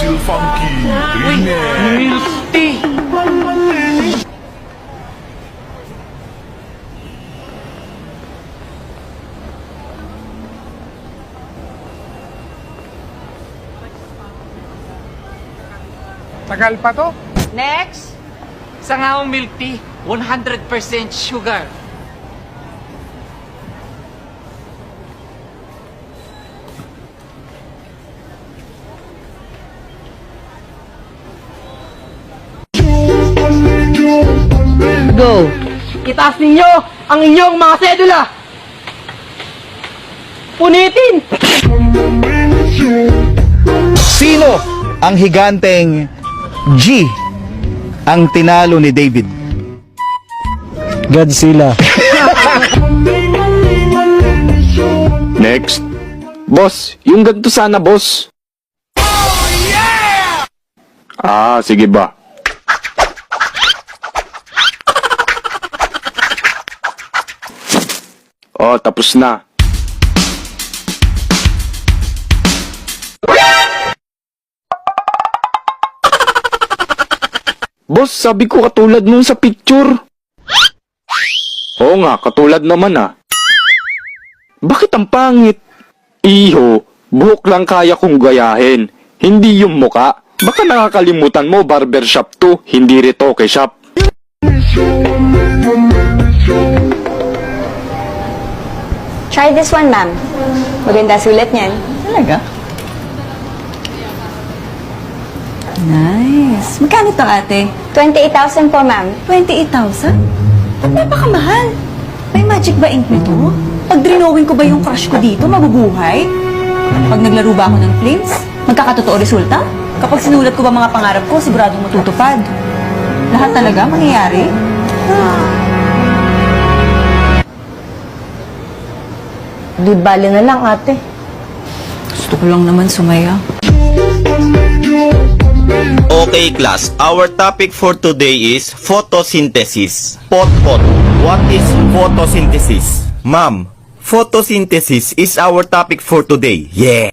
Chill Funky Remix. Milk tea! Tagal pa to. Next! Sangahong milk tea, 100% sugar. Go! Itaas ninyo ang inyong mga sedula! Punitin! Sino ang higanteng G ang tinalo ni David? Godzilla. Next. Boss, yung ganito sana, boss. Ah, sige ba. Oh, tapos na. Boss, sabi ko katulad nung sa picture. Oo nga, katulad naman ah. Bakit ang pangit? Iho, buhok lang kaya kong gayahin. Hindi yung muka. Baka nakakalimutan mo, barbershop to, hindi retoke shop. Try this one, ma'am. Maganda sulat niyan. Talaga? Nice. Magkano to, ate? 28,000 po, ma'am. 28,000? Ba't napakamahal? May magic ba ink nito? Pag drinowing ko ba yung crush ko dito, mabubuhay? Pag naglaro ba ako ng flames, magkakatotoo resulta? Kapag sinulat ko ba mga pangarap ko, siguradong matutupad. Lahat talaga mangyayari? Di bali na lang, ate. Gusto ko lang naman sumaya. Okay class, our topic for today is photosynthesis. Pot. What is photosynthesis? Ma'am, photosynthesis is our topic for today. Yeah!